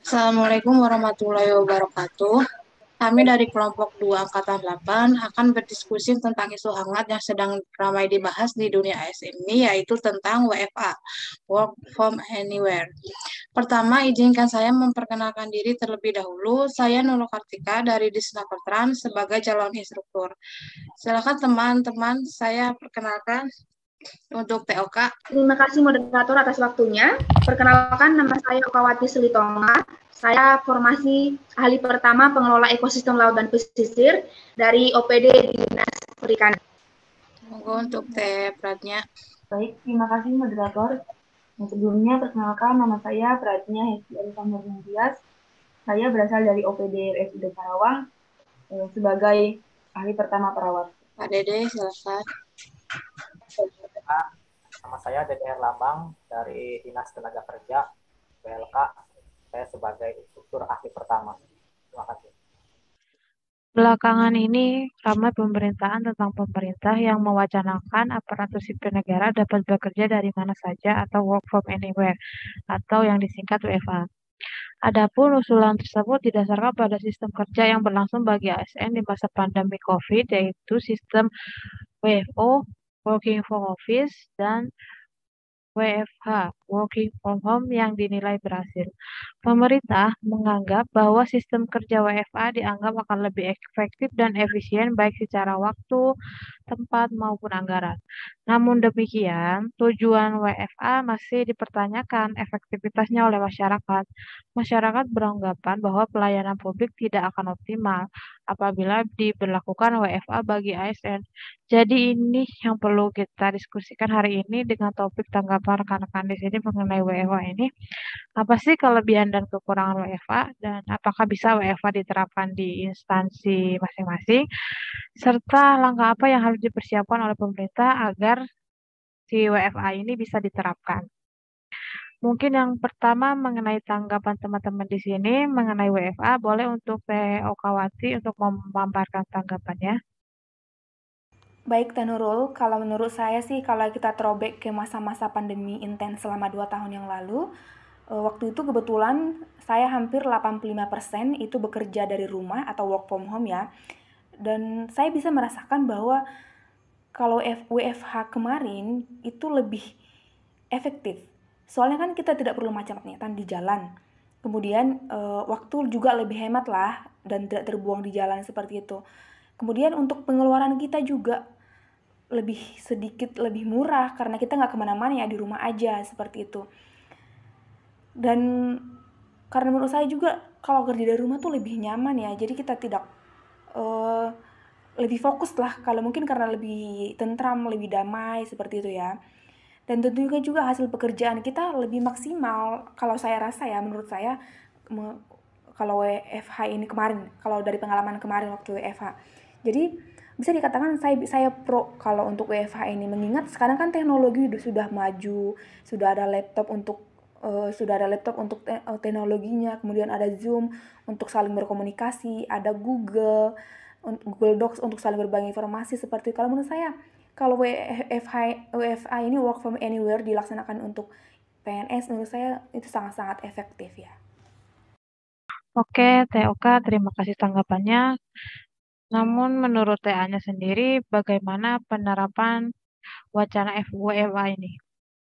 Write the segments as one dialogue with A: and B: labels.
A: Assalamualaikum warahmatullahi wabarakatuh. Kami dari kelompok 2 Angkatan 8 akan berdiskusi tentang isu hangat yang sedang ramai dibahas di dunia AS ini, yaitu tentang WFA, Work from Anywhere. Pertama, izinkan saya memperkenalkan diri terlebih dahulu. Saya Nurul Kartika dari Disnakertran sebagai calon instruktur. Silakan teman-teman, saya perkenalkan untuk TOK.
B: Terima kasih moderator atas waktunya. Perkenalkan, nama saya Okawati Selitonga. Saya formasi ahli pertama pengelola ekosistem laut dan pesisir dari OPD Dinas Perikanan.
A: Monggo untuk Pratnya.
C: Baik, terima kasih moderator. Yang sebelumnya, perkenalkan nama saya Pratnya Hesti Alexander Dias. Saya berasal dari OPD RSUD Karawang sebagai ahli pertama perawat.
A: Pak Dede, silakan.
D: Nama saya Dede Lambang dari Dinas Tenaga Kerja PLK. Saya sebagai instruktur ahli pertama. Terima kasih.
E: Belakangan ini ramai pemberitaan tentang pemerintah yang mewacanakan aparatur sipil negara dapat bekerja dari mana saja atau work from anywhere atau yang disingkat WFA. Adapun usulan tersebut didasarkan pada sistem kerja yang berlangsung bagi ASN di masa pandemi COVID, yaitu sistem WFO, Working from Office, dan WFH, Working from Home yang dinilai berhasil. Pemerintah menganggap bahwa sistem kerja WFA dianggap akan lebih efektif dan efisien baik secara waktu, tempat, maupun anggaran. Namun demikian, tujuan WFA masih dipertanyakan efektivitasnya oleh masyarakat. Masyarakat beranggapan bahwa pelayanan publik tidak akan optimal apabila diberlakukan WFA bagi ASN. Jadi ini yang perlu kita diskusikan hari ini dengan topik tanggapan rekan-rekan di sini mengenai WFA ini. Apa sih kelebihan dan kekurangan WFA dan apakah bisa WFA diterapkan di instansi masing-masing? Serta langkah apa yang harus dipersiapkan oleh pemerintah agar si WFA ini bisa diterapkan. Mungkin yang pertama mengenai tanggapan teman-teman di sini mengenai WFA, boleh untuk Teh Okawati untuk memaparkan tanggapannya.
B: Baik, Teh Nurul, kalau menurut saya sih kalau kita throwback ke masa-masa pandemi intens selama 2 tahun yang lalu, waktu itu kebetulan saya hampir 85% itu bekerja dari rumah atau work from home ya. Dan saya bisa merasakan bahwa kalau WFH kemarin itu lebih efektif. Soalnya kan kita tidak perlu macet-macetan di jalan. Kemudian waktu juga lebih hemat lah dan tidak terbuang di jalan seperti itu. Kemudian untuk pengeluaran kita juga lebih sedikit lebih murah karena kita nggak kemana-mana ya, di rumah aja seperti itu. Dan karena menurut saya juga kalau kerja dari rumah tuh lebih nyaman ya, jadi kita tidak lebih fokus lah, kalau mungkin karena lebih tentram, lebih damai seperti itu ya. Dan tentunya juga hasil pekerjaan kita lebih maksimal kalau saya rasa ya, menurut saya kalau WFH ini kemarin, kalau dari pengalaman kemarin waktu WFH. Jadi bisa dikatakan saya pro kalau untuk WFH ini, mengingat sekarang kan teknologi sudah maju, sudah ada laptop untuk teknologinya, kemudian ada Zoom untuk saling berkomunikasi, ada Google Docs untuk saling berbagi informasi seperti itu. Kalau menurut saya, kalau WFH ini work from anywhere dilaksanakan untuk PNS, menurut saya itu sangat-sangat efektif ya.
E: Oke, TOK, terima kasih tanggapannya. Namun menurut TA-nya sendiri, bagaimana penerapan wacana WFA ini?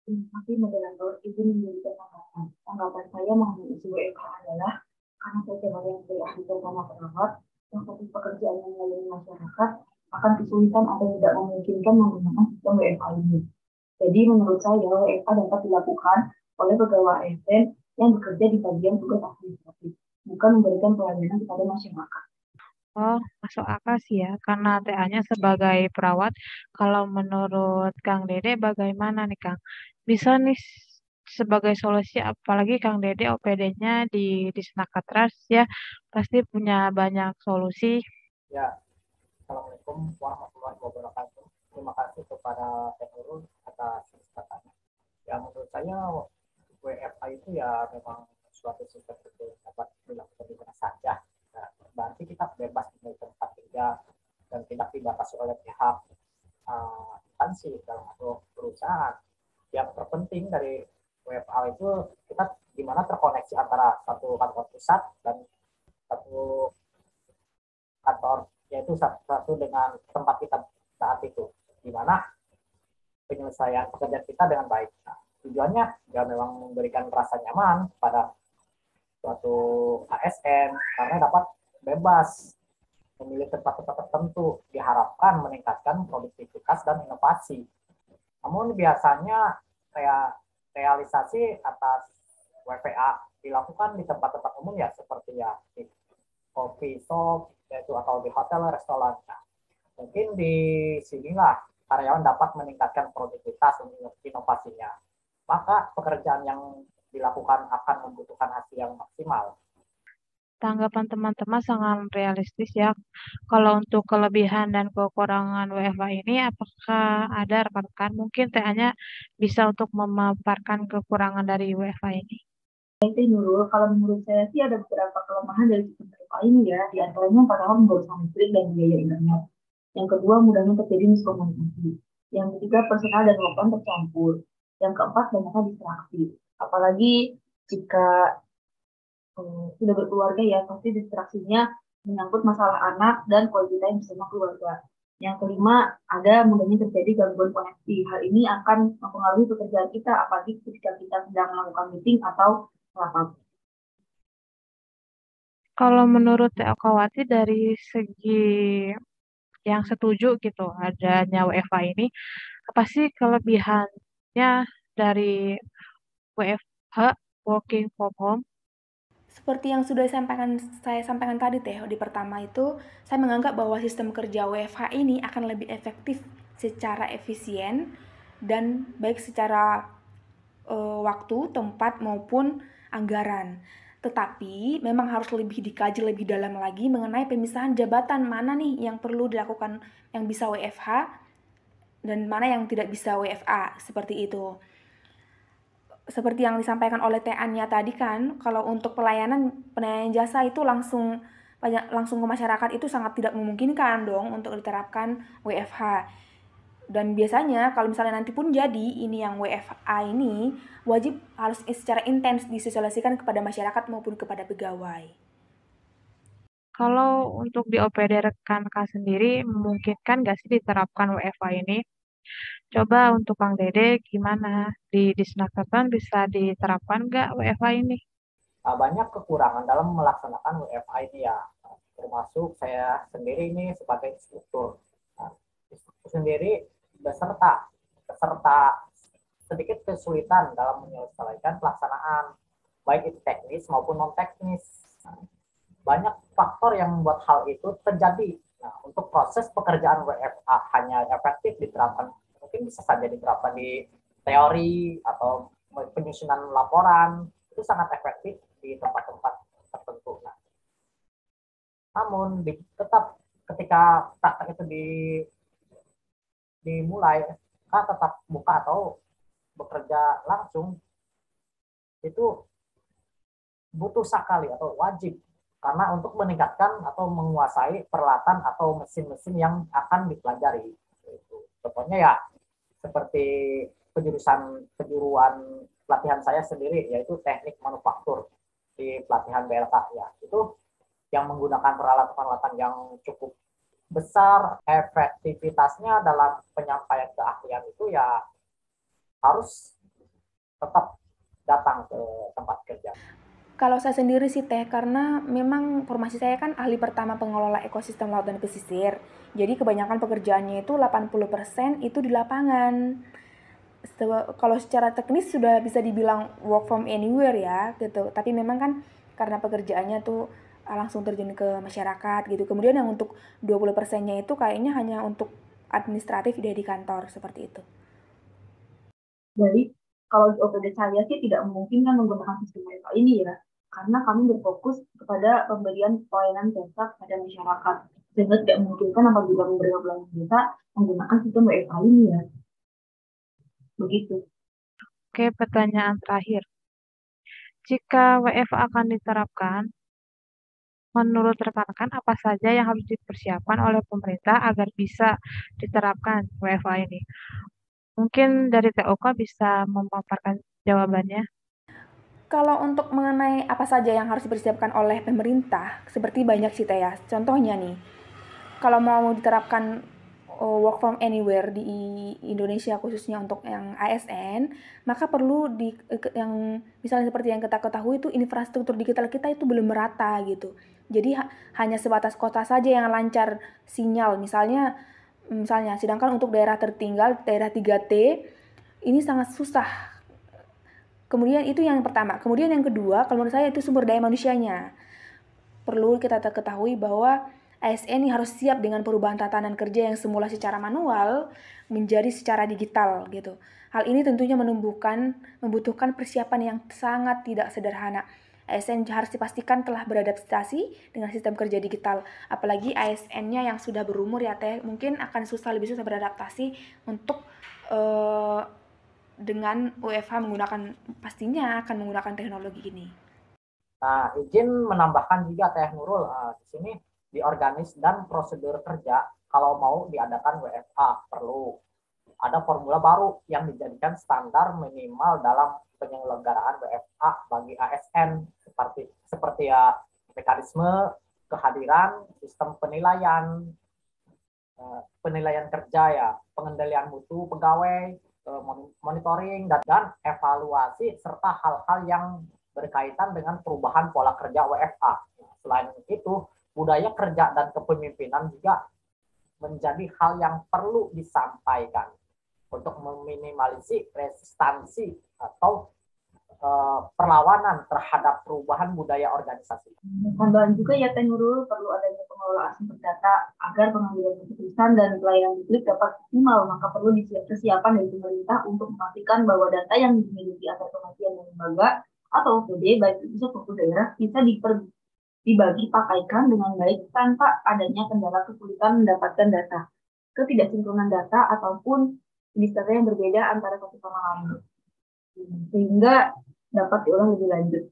C: Terima kasih moderator, izin memberikan tanggapan. Tanggapan saya mengenai isu WFH adalah karena saya sebagai ahli pertama perawat, yang fokus pekerjaan yang melayani masyarakat akan kesulitan atau tidak memungkinkan menggunakan sistem WFH ini. Jadi menurut saya WFH dapat dilakukan oleh pegawai ASN yang bekerja di bagian tugas administratif, bukan memberikan pelayanan kepada masyarakat.
E: Oh, masuk akal sih ya, karena TA-nya sebagai perawat. Kalau menurut Kang Dede bagaimana nih Kang? Bisa nih sebagai solusi, apalagi Kang Dede OPD-nya di Senakatras ya, pasti punya banyak solusi.
D: Ya, Assalamualaikum warahmatullahi wabarakatuh. Terima kasih kepada Teh Nurul atas kesempatannya. Ya, menurut saya WFH itu ya memang suatu sistem itu dapat dilakukan di mana saja. Nah, berarti kita bebas memilih tempat tinggal dan tidak dibatasi oleh pihak instansi dalam atau perusahaan. Yang terpenting dari WFH itu kita di mana terkoneksi antara satu kantor pusat dan satu kantor, yaitu satu dengan tempat kita saat itu, di mana penyelesaian pekerjaan kita dengan baik. Nah, tujuannya ya memang memberikan rasa nyaman pada suatu ASN karena dapat bebas memilih tempat-tempat tertentu, diharapkan meningkatkan produktivitas dan inovasi. Namun biasanya realisasi atas WFA dilakukan di tempat-tempat umum ya, seperti ya di coffee shop yaitu atau di hotel restoran. Nah, mungkin di sinilah karyawan dapat meningkatkan produktivitas dan inovasinya. Maka pekerjaan yang dilakukan akan membutuhkan hasil yang maksimal.
E: Tanggapan teman-teman sangat realistis ya. Kalau untuk kelebihan dan kekurangan WFH ini, apakah ada rekan-rekan mungkin TA-nya bisa untuk memaparkan kekurangan dari WFH ini?
C: Baik, Nurul, kalau menurut saya sih ada beberapa kelemahan dari sistem WFH ini ya. Di antaranya yang pertama pemborosan listrik dan biaya internet. Yang kedua, mudahnya terjadi miskomunikasi. Yang ketiga, personal dan work tercampur. Yang keempat, banyaknya distraksi. Apalagi jika sudah berkeluarga ya, pasti distraksinya menyangkut masalah anak dan quality time bersama keluarga. Yang kelima, ada mudahnya terjadi gangguan koneksi. Hal ini akan mempengaruhi pekerjaan kita, apalagi ketika kita sedang melakukan meeting atau rapat.
E: Kalau menurut Teh Okawati dari segi yang setuju gitu adanya WFH ini, apa sih kelebihannya dari WFH, working from home?
B: Seperti yang sudah saya sampaikan tadi Teh, di pertama itu saya menganggap bahwa sistem kerja WFH ini akan lebih efektif secara efisien dan baik secara waktu, tempat maupun anggaran. Tetapi memang harus lebih dikaji lebih dalam lagi mengenai pemisahan jabatan mana nih yang perlu dilakukan yang bisa WFH dan mana yang tidak bisa WFA, seperti itu. Seperti yang disampaikan oleh Teh Anya tadi kan, kalau untuk pelayanan jasa itu langsung ke masyarakat itu sangat tidak memungkinkan dong untuk diterapkan WFH. Dan biasanya kalau misalnya nanti pun jadi ini yang WFA ini wajib harus secara intens disosialisasikan kepada masyarakat maupun kepada pegawai.
E: Kalau untuk di OPD rekan Kak sendiri, memungkinkan nggak sih diterapkan WFH ini? Coba untuk Kang Dede, gimana? Di Disnakerton bisa diterapkan nggak WFH ini?
D: Banyak kekurangan dalam melaksanakan WFH ini ya, termasuk saya sendiri ini sebagai instruktur. Nah, instruktur sendiri beserta sedikit kesulitan dalam menyelesaikan pelaksanaan, baik itu teknis maupun non teknis. Nah, banyak faktor yang membuat hal itu terjadi. Nah, untuk proses pekerjaan WFA hanya efektif diterapkan, mungkin bisa saja diterapkan di teori atau penyusunan laporan, itu sangat efektif di tempat-tempat tertentu. Nah, namun tetap ketika praktek itu dimulai, tetap buka atau bekerja langsung, itu butuh sekali atau wajib karena untuk meningkatkan atau menguasai peralatan atau mesin-mesin yang akan dipelajari. Contohnya ya seperti kejuruan pelatihan saya sendiri yaitu teknik manufaktur di pelatihan BLK ya. Itu yang menggunakan peralatan-peralatan yang cukup besar, efektivitasnya dalam penyampaian keahlian itu ya harus tetap datang ke tempat kerja.
B: Kalau saya sendiri sih Teh, karena memang formasi saya kan ahli pertama pengelola ekosistem laut dan pesisir. Jadi kebanyakan pekerjaannya itu 80% itu di lapangan. Kalau secara teknis sudah bisa dibilang work from anywhere ya gitu. Tapi memang kan karena pekerjaannya tuh langsung terjun ke masyarakat gitu. Kemudian yang untuk 20%-nya itu kayaknya hanya untuk administratif di kantor seperti itu.
C: Jadi kalau di OPD saya sih tidak memungkinkan menggunakan sistem WFH ini ya, karena kami berfokus kepada pemberian pelayanan jasa pada masyarakat, sehingga tidak memungkinkan apabila memberi pelayanan jasa menggunakan sistem WFH ini ya. Begitu.
E: Oke, pertanyaan terakhir. Jika WFH akan diterapkan, menurut rekan-rekan apa saja yang harus dipersiapkan oleh pemerintah agar bisa diterapkan WFH ini? Mungkin dari TOK bisa memaparkan jawabannya.
B: Kalau untuk mengenai apa saja yang harus dipersiapkan oleh pemerintah, seperti banyak sih Teh ya. Contohnya nih, kalau mau diterapkan work from anywhere di Indonesia khususnya untuk yang ASN, maka perlu yang misalnya seperti yang kita ketahui itu infrastruktur digital kita itu belum merata gitu. Jadi hanya sebatas kota saja yang lancar sinyal. Misalnya sedangkan untuk daerah tertinggal, daerah 3T ini sangat susah. Kemudian itu yang pertama. Kemudian yang kedua, kalau menurut saya itu sumber daya manusianya. Perlu kita ketahui bahwa ASN ini harus siap dengan perubahan tatanan kerja yang semula secara manual menjadi secara digital gitu. Hal ini tentunya membutuhkan persiapan yang sangat tidak sederhana. ASN harus dipastikan telah beradaptasi dengan sistem kerja digital. Apalagi ASN-nya yang sudah berumur ya Teh, mungkin akan lebih susah beradaptasi untuk dengan WFH pastinya akan menggunakan teknologi ini.
D: Nah, izin menambahkan juga Teh Nurul, di sini di organis dan prosedur kerja kalau mau diadakan WFH perlu ada formula baru yang dijadikan standar minimal dalam penyelenggaraan WFH bagi ASN seperti ya mekanisme kehadiran, sistem penilaian kerja ya, pengendalian mutu pegawai, monitoring dan evaluasi serta hal-hal yang berkaitan dengan perubahan pola kerja WFH. Selain itu, budaya kerja dan kepemimpinan juga menjadi hal yang perlu disampaikan untuk meminimalisir resistansi atau perlawanan terhadap perubahan budaya organisasi.
C: Tambahan juga ya Teh Nurul, perlu adanya pengelolaan sumber data agar pengambilan keputusan dan pelayanan publik dapat optimal, maka perlu kesiapan dari pemerintah untuk memastikan bahwa data yang dimiliki antar kementerian dan lembaga atau OPD baik di pusat maupun daerah bisa dibagi pakaikan dengan baik tanpa adanya kendala kesulitan mendapatkan data, ketidaksinkronan data ataupun jenis data yang berbeda antara satu sama lain, sehingga dapat diulang lebih lanjut.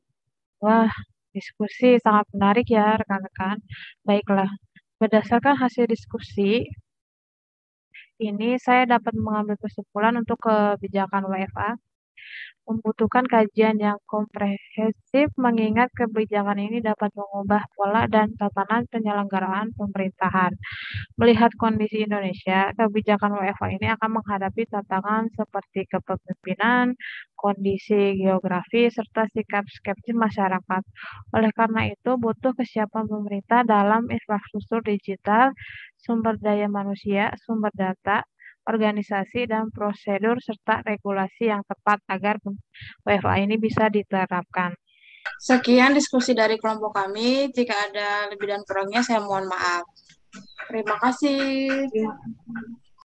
E: Wah, diskusi sangat menarik ya rekan-rekan. Baiklah, berdasarkan hasil diskusi ini saya dapat mengambil kesimpulan untuk kebijakan WFA membutuhkan kajian yang komprehensif mengingat kebijakan ini dapat mengubah pola dan tatanan penyelenggaraan pemerintahan. Melihat kondisi Indonesia, kebijakan WFH ini akan menghadapi tantangan seperti kepemimpinan, kondisi geografi, serta sikap skeptis masyarakat. Oleh karena itu, butuh kesiapan pemerintah dalam infrastruktur digital, sumber daya manusia, sumber data, organisasi, dan prosedur, serta regulasi yang tepat agar WFH ini bisa diterapkan.
A: Sekian diskusi dari kelompok kami. Jika ada lebih dan kurangnya, saya mohon maaf. Terima kasih.